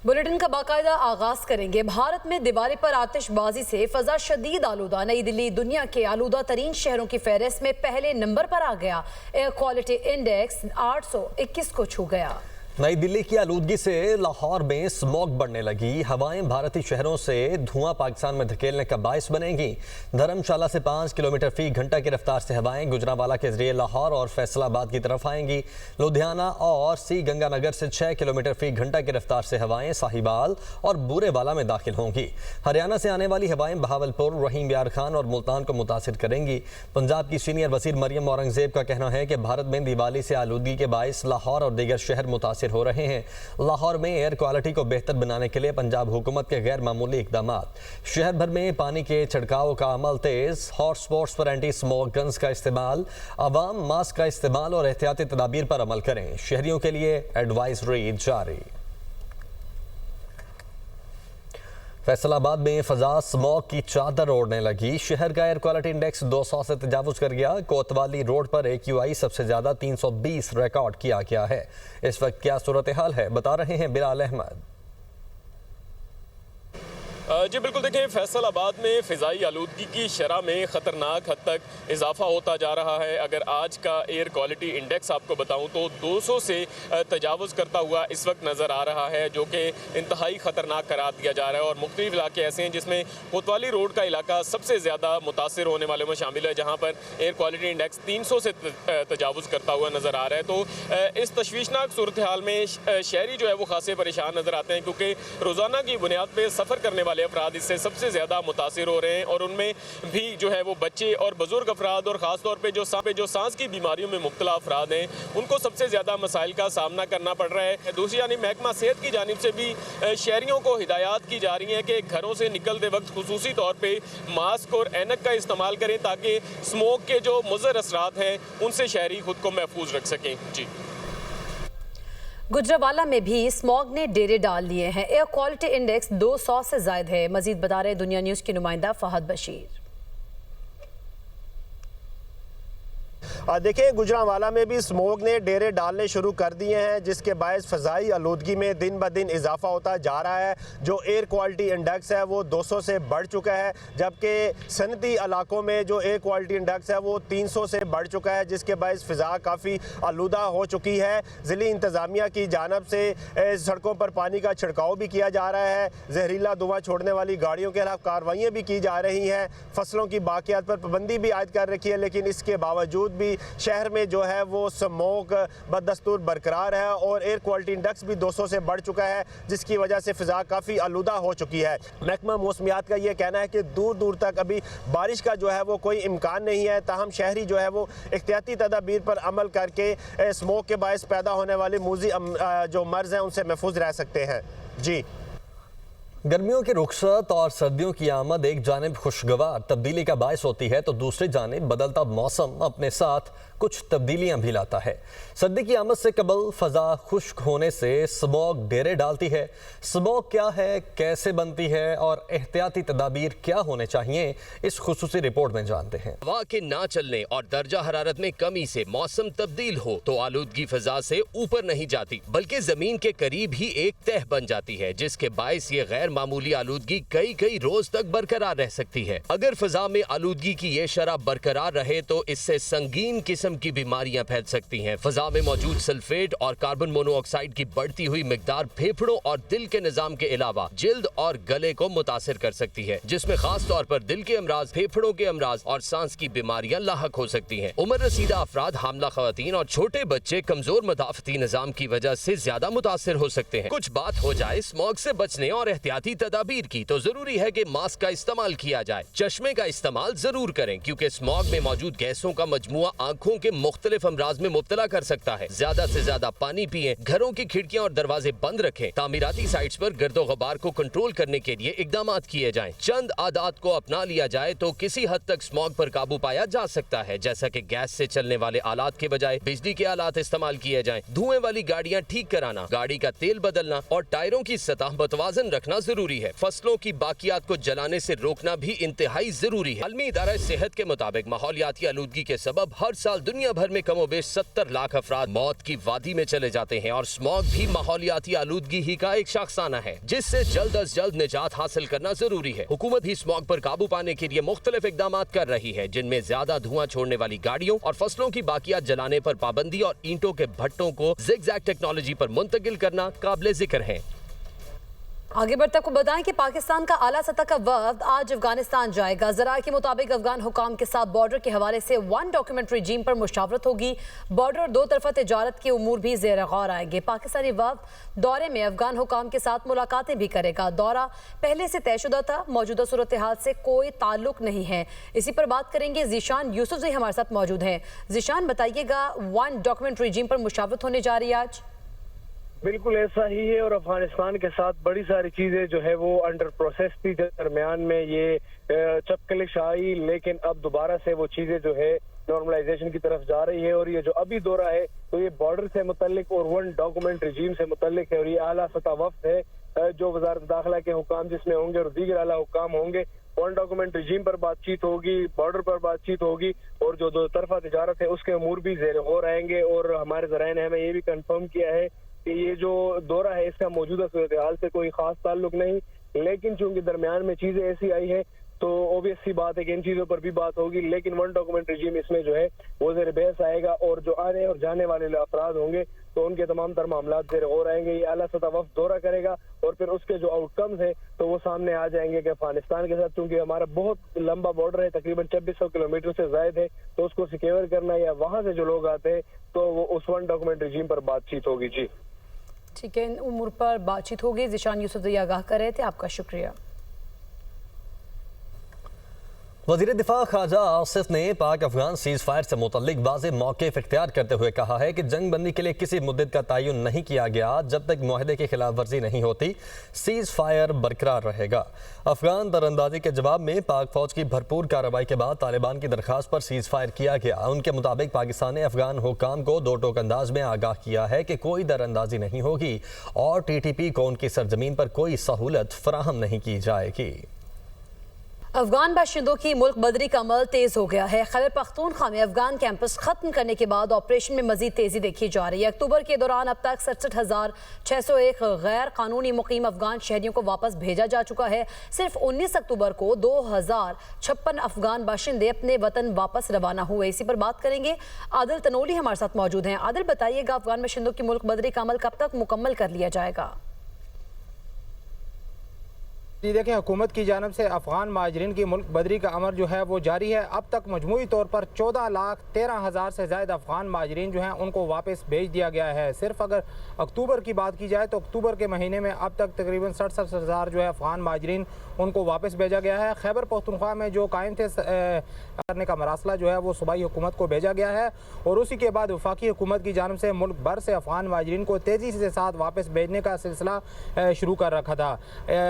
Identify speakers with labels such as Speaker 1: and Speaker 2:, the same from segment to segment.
Speaker 1: Bulletin का बाकायदा आगाज करेंगे। भारत में दिवाली पर आतिशबाजी से फजा शदीद आलूदा। नई दिल्ली दुनिया के आलूदा तरीन शहरों की फहरिस्त में पहले नंबर पर आ गया। एयर क्वालिटी इंडेक्स 821 को छू गया।
Speaker 2: नई दिल्ली की आलूदगी से लाहौर में स्मॉग बढ़ने लगी। हवाएं भारतीय शहरों से धुआं पाकिस्तान में धकेलने का बायस बनेंगी। धर्मशाला से 5 किलोमीटर फी घंटा की रफ्तार से हवाएं गुजरांवाला के जरिए लाहौर और फैसलाबाद की तरफ आएंगी। लुधियाना और सी गंगानगर से 6 किलोमीटर फी घंटा की रफ्तार से हवाएं साहिबाल और बूरेवाला में दाखिल होंगी। हरियाणा से आने वाली हवाएं बहावलपुर, रहीम यार खान और मुल्तान को मुतासिर करेंगी। पंजाब की सीनियर वजीर मरियम औरंगजेब का कहना है कि भारत में दिवाली से आलूदगी के बायस लाहौर और दीगर शहर मुतासिर हो रहे हैं। लाहौर में एयर क्वालिटी को बेहतर बनाने के लिए पंजाब हुकूमत के गैर मामूली इकदाम। शहर भर में पानी के छिड़काव का अमल तेज। हॉटस्पॉट्स पर एंटी स्मोक गन्स का इस्तेमाल, अवाम मास्क का इस्तेमाल और एहतियाती तदाबीर पर अमल करें। शहरियों के लिए एडवाइजरी जारी। फैसलाबाद में फजा स्मॉग की चादर ओढ़ने लगी। शहर का एयर क्वालिटी इंडेक्स 200 से तजावुज कर गया। कोतवाली रोड पर AQI सबसे ज्यादा 320 रिकॉर्ड किया गया है। इस वक्त क्या सूरत हाल है, बता रहे हैं बिलाल अहमद।
Speaker 3: जी बिल्कुल, देखें फैसलाबाद में फ़िज़ाई आलूदगी की शरह में ख़तरनाक हद तक इजाफा होता जा रहा है। अगर आज का एयर क्वालिटी इंडेक्स आपको बताऊं तो 200 से तजावुज़ करता हुआ इस वक्त नज़र आ रहा है, जो कि इंतहाई ख़तरनाक करार दिया जा रहा है। और मुख्तलिफ इलाके ऐसे हैं जिसमें कोतवाली रोड का इलाका सबसे ज़्यादा मुतासिर होने वालों में शामिल है, जहाँ पर एयर क्वालिटी इंडेक्स 300 से तजावुज़ करता हुआ नज़र आ रहा है। तो इस तशवीशनाक सूरत हाल में शहरी जो है वो खासे परेशान नज़र आते हैं, क्योंकि रोज़ाना की बुनियाद पर सफ़र करने वाले अफराद इससे सबसे ज़्यादा मुतासिर हो रहे हैं। और उनमें भी जो है वो बच्चे और बुजुर्ग अफराद और ख़ास तौर पे जो सांस की बीमारियों में मुब्तला अफराद हैं, उनको सबसे ज़्यादा मसाइल का सामना करना पड़ रहा है। दूसरी यानी महकमा सेहत की जानिब से भी शहरियों को हिदायत की जा रही है कि घरों से निकलते वक्त खुसूसी तौर पर मास्क और ऐनक का इस्तेमाल करें, ताकि स्मोक के जो मुज़र असरात हैं उनसे शहरी खुद को महफूज रख सकें। जी,
Speaker 1: गुजरांवाला में भी स्मॉग ने डेरे डाल लिए हैं। एयर क्वालिटी इंडेक्स 200 से ज्यादा है। मजीद बता रहे दुनिया न्यूज की नुमाइंदा फहद बशीर।
Speaker 4: देखिए, गुजरांवाला में भी स्मोग ने डेरे डालने शुरू कर दिए हैं, जिसके बायस फ़ज़ाई आलूदगी में दिन ब दिन इजाफा होता जा रहा है। जो एयर क्वालिटी इंडेक्स है वो 200 से बढ़ चुका है, जबकि सनती इलाकों में जो एयर क्वालिटी इंडेक्स है वो 300 से बढ़ चुका है, जिसके बायस फ़िज़ा काफ़ी आलूदा हो चुकी है। ज़िली इंतज़ामिया की जानब से सड़कों पर पानी का छिड़काव भी किया जा रहा है। जहरीला धुआं छोड़ने वाली गाड़ियों के खिलाफ कार्रवाइयाँ भी की जा रही हैं। फसलों की बाकियात पर पाबंदी भी आयद कर रखी है, लेकिन इसके बावजूद भी शहर में जो है वो स्मोक बदस्तूर बरकरार है और एयर क्वालिटी इंडेक्स भी 200 से बढ़ चुका है, जिसकी वजह से फ़िज़ा काफ़ी आलूदा हो चुकी है। महकमा मौसमियात का ये कहना है कि दूर दूर तक अभी बारिश का जो है वो कोई इम्कान नहीं है, ताहम शहरी जो है वो एहतियाती तदाबीर पर अमल करके स्मोक के बायस पैदा होने वाले मूजी जो मर्ज़ हैं उनसे महफूज रह सकते हैं। जी,
Speaker 2: गर्मियों की रुखसत और सर्दियों की आमद एक जानिब खुशगवार तब्दीली का बायस होती है, तो दूसरी जानिब बदलता मौसम अपने साथ कुछ तब्दीलियां भी लाता है। सर्दी की आमद से कबल फ़ज़ा खुश्क होने से स्मॉग डेरे डालती है। स्मॉग क्या है, कैसे बनती है और एहतियाती तदाबीर क्या होने चाहिए, इस खुसूसी रिपोर्ट में जानते हैं।
Speaker 5: हवा के ना चलने और दर्जा हरारत में कमी से मौसम तब्दील हो तो आलूदगी फ़ज़ा से ऊपर नहीं जाती, बल्कि जमीन के करीब ही एक तह बन जाती है, जिसके बायस ये गैर मामूली आलूदगी कई रोज तक बरकरार रह सकती है। अगर फ़ज़ा में आलूदगी की ये शरह बरकरार रहे तो इससे संगीन किस्म की बीमारियां फैल सकती हैं। फ़ज़ा में मौजूद सल्फेट और कार्बन मोनोऑक्साइड की बढ़ती हुई मिकदार फेफड़ों और दिल के निजाम के अलावा जिल्द और गले को मुतासिर कर सकती है, जिसमें खास तौर पर दिल के अमराज, फेफड़ों के अमराज और सांस की बीमारियां लाहक हो सकती हैं। उम्र रसीदा अफराद, हामला खवातीन और छोटे बच्चे कमजोर मदाफती निजाम की वजह से ज्यादा मुतासिर हो सकते हैं। कुछ बात हो जाए स्मॉग से बचने और एहतियाती तदाबीर की, तो जरूरी है कि मास्क का इस्तेमाल किया जाए। चश्मे का इस्तेमाल जरूर करें, क्योंकि स्मॉग में मौजूद गैसों का मजमुआ आंखों के मुख्तलिफ अमराज में मुब्तला कर सकता है। ज्यादा से ज्यादा पानी पिएं, घरों की खिड़कियां और दरवाजे बंद रखें। तामीराती साइट्स पर गर्दो गबार को कंट्रोल करने के लिए इकदाम किए जाएं। चंद आदात को अपना लिया जाए तो किसी हद तक स्मॉग पर काबू पाया जा सकता है, जैसा कि गैस से चलने वाले आलात के बजाय बिजली के आलात इस्तेमाल किए जाएं। धुएं वाली गाड़ियां ठीक कराना, गाड़ी का तेल बदलना और टायरों की सतह मतवाजन रखना जरूरी है। फसलों की बाकियात को जलाने से रोकना भी इंतहाई जरूरी है। आलमी इदारा सेहत के मुताबिक माहौलियाती आलूदगी के सबब हर साल दुनिया भर में कमोबेश 70 लाख अफराद मौत की वादी में चले जाते हैं और स्मॉग भी माहौलियाती आलूदगी ही का एक शाखसाना है, जिससे जल्द अज जल्द निजात हासिल करना जरूरी है। हुकूमत भी स्मॉग पर काबू पाने के लिए मुख्तलिफ इकदाम कर रही है, जिनमें ज्यादा धुआं छोड़ने वाली गाड़ियों और फसलों की बाकियात जलाने पर पाबंदी और ईंटों के भट्टों को ज़िगज़ैग टेक्नोलॉजी पर मुंतकिल करना काबिल जिक्र है।
Speaker 1: आगे बढ़ते आपको बताएं कि पाकिस्तान का आला सतह का वफ्द आज अफगानिस्तान जाएगा। ज़राए के मुताबिक अफगान हुकाम के साथ बॉर्डर के हवाले से वन डॉक्यूमेंट रजीम पर मुशावरत होगी। बॉर्डर और दो तरफा तजारत के उमूर भी ज़ेर गौर आएंगे। पाकिस्तानी वफ्द दौरे में अफगान हुकाम के साथ मुलाकातें भी करेगा। दौरा पहले से तयशुदा था, मौजूदा सूरत हाल से कोई ताल्लुक नहीं है। इसी पर बात करेंगे। ज़ीशान यूसुफ हमारे साथ मौजूद हैं। ज़ीशान, बताइएगा, वन डॉक्यूमेंट रजीम पर मुशावरत होने जा रही है आज?
Speaker 6: बिल्कुल ऐसा ही है और अफगानिस्तान के साथ बड़ी सारी चीजें जो है वो अंडर प्रोसेस थी। दरमियान में ये चपकलिश आई, लेकिन अब दोबारा से वो चीजें जो है नॉर्मलाइजेशन की तरफ जा रही है। और ये जो अभी दौरा है तो ये बॉर्डर से मुतल्लिक और वन डॉक्यूमेंट रजीम से मुतल्लिक है और ये आला सतह वफ्द है जो वजारत दाखिला के हुकाम जिसमें होंगे और दीगर आला हुकाम होंगे। वन डॉक्यूमेंट रजीम पर बातचीत होगी, बॉर्डर पर बातचीत होगी और जो दो तरफा तजारत है उसके उमूर भी ज़ेर गौर आएंगे। और हमारे ज़राए ने हमें ये भी कंफर्म किया है कि ये जो दौरा है इसका मौजूदा सूरत हाल से कोई खास ताल्लुक नहीं, लेकिन चूंकि दरमियान में चीजें ऐसी आई है तो ऑब्वियस सी बात है कि इन चीजों पर भी बात होगी। लेकिन वन डॉक्यूमेंट रजीम इसमें जो है वो ज़ेर बहस आएगा और जो आने और जाने वाले अफराद होंगे तो उनके तमाम तर मामला ज़ेर गौर आएंगे। ये आला सतह वफ्द दौरा करेगा और फिर उसके जो आउटकम्स है तो वो सामने आ जाएंगे कि अफगानिस्तान के साथ चूंकि हमारा बहुत लंबा बॉर्डर है, तकरीबन 2600 किलोमीटर से ज्यादा है, तो उसको सिक्योर करना या वहां से जो लोग आते हैं तो वो उस वन डॉक्यूमेंट रजीम पर बातचीत होगी। जी
Speaker 1: ठीक है, इन उमूर पर बातचीत होगी। ज़ीशान यूसुफ आगाह कर रहे थे, आपका शुक्रिया।
Speaker 2: वज़ीर दिफा ख्वाजा आसिफ ने पाक अफगान सीज फायर से मुतल्लिक वाज़ेह मौक़िफ़ इख्तियार करते हुए कहा है कि जंग बंदी के लिए किसी मुद्दत का तयन नहीं किया गया जब तक मुआहदे की खिलाफ वर्जी नहीं होती, सीज फायर बरकरार रहेगा। अफगान दरअंदाजी के जवाब में पाक फौज की भरपूर कार्रवाई के बाद तालिबान की दरख्वास्त पर सीज फायर किया गया। उनके मुताबिक पाकिस्तान ने अफगान हुकाम को दो टोक अंदाज में आगाह किया है कि कोई दरअंदाजी नहीं होगी और TTP को उनकी सरजमीन पर कोई सहूलत फराहम नहीं की जाएगी।
Speaker 1: अफगान बाशिंदों की मुल्क बदरी का अमल तेज हो गया है। खैबर पख्तूनख्वा में अफगान कैंपस खत्म करने के बाद ऑपरेशन में मजीद तेजी देखी जा रही है। अक्टूबर के दौरान अब तक 67,601 गैर कानूनी मुकीम अफगान शहरियों को वापस भेजा जा चुका है। सिर्फ 19 अक्टूबर को 2056 अफगान बाशिंदे अपने वतन वापस रवाना हुए। इसी पर बात करेंगे। आदिल तनोली हमारे साथ मौजूद हैं। आदिल, बताइएगा, अफगान बाशिंदों की मुल्क बदरी का अमल कब तक मुकम्मल कर लिया जाएगा?
Speaker 7: जी देखें, हुकूमत की जानब से अफ़गान महाजरीन की मुल्क बदरी का अमल जो है वो जारी है। अब तक मजमूई तौर पर 14,13,000 से ज़्यादा अफ़गान महाजरीन जो हैं उनको वापस भेज दिया गया है। सिर्फ अगर अक्टूबर की बात की जाए तो अक्टूबर के महीने में अब तक तकरीबन 67,000 जो है अफ़गान महाजरीन उनको वापस भेजा गया है। खैबर पख्तूनख्वा में जो कायम थे करने का मरासला जो है वो सूबाई हुकूमत को भेजा गया है और उसी के बाद वफाकी हुकूमत की जानब से मुल्क भर से अफ़गान महाजरीन को तेज़ी से साथ वापस भेजने का सिलसिला शुरू कर रखा था।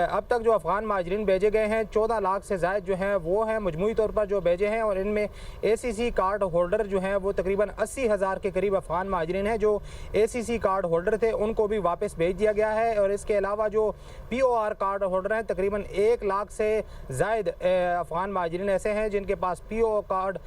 Speaker 7: अब तक जो अफ़गान महाजरीन भेजे गए हैं 14 लाख से ज़ायद जो हैं वो हैं मजमूई तौर पर जो भेजे हैं और इनमें ACC कार्ड होल्डर जो हैं वो तकरीबन 80,000 के करीब अफ़गान महाजरीन हैं जो ACC कार्ड होल्डर थे उनको भी वापस भेज दिया गया है। और इसके अलावा जो POR कार्ड होल्डर हैं तकरीबन 1 लाख से ज़ायद अफ़गान महाजरीन ऐसे हैं जिनके पास PO कार्ड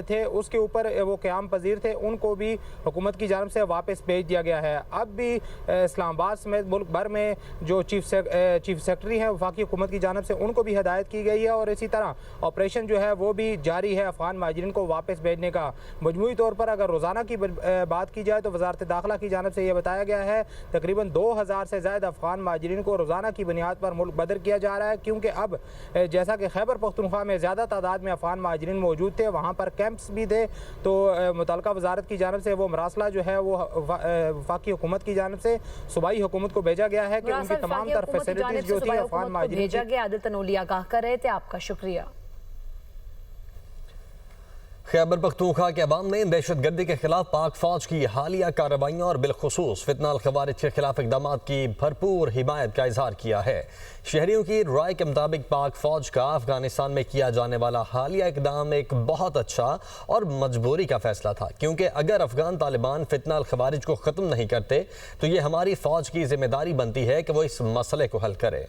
Speaker 7: थे, उसके ऊपर वो क़याम पजीर थे, उनको भी हुकूमत की जानब से वापस भेज दिया गया है। अब भी इस्लामाबाद समेत मुल्क भर में जो चीफ सेक्रेटरी हैं वफाकी हुकूमत की जानब से उनको भी हदायत की गई है और इसी तरह ऑपरेशन जो है वो भी जारी है अफ़गान महाजरीन को वापस भेजने का। मजमूई तौर पर अगर रोज़ाना की बात की जाए तो वजारत दाखिला की जानब से यह बताया गया है तकरीबन 2,000 से ज़्यादा अफ़गान महाजरीन को रोज़ाना की बुनियाद पर मुल्क बदर किया जा रहा है, क्योंकि अब जैसा कि खैबर पख्तूनख्वा में ज़्यादा तादाद में अफ़गान महाजरीन मौजूद थे, वहाँ पर कैंप्स भी थे, तो मुतल्लिका वजारत की जानब से वो मरासला जो है वो वफाकी हुकूमत की जानब से सूबाई हुकूमत को भेजा गया है कि उनकी तमाम तर फैसिलिटीज़ जो थी अफ़गान महाजरीन
Speaker 1: भेजा गया। आदिल तनोली आगाह कर रहे थे, आपका शुक्रिया।
Speaker 2: खैबर पख्तूनख्वा के अवाम ने दहशतगर्दी के खिलाफ पाक फौज की हालिया कार्रवाइयों और बिलखुसूस फितना खवारिज के खिलाफ इकदाम की भरपूर हिमायत का इजहार किया है। शहरियों की राय के मुताबिक पाक फौज का अफगानिस्तान में किया जाने वाला हालिया इकदाम एक बहुत अच्छा और मजबूरी का फैसला था, क्योंकि अगर अफगान तालिबान फितना खवारिज को ख़त्म नहीं करते तो ये हमारी फौज की जिम्मेदारी बनती है कि वो इस मसले को हल करे।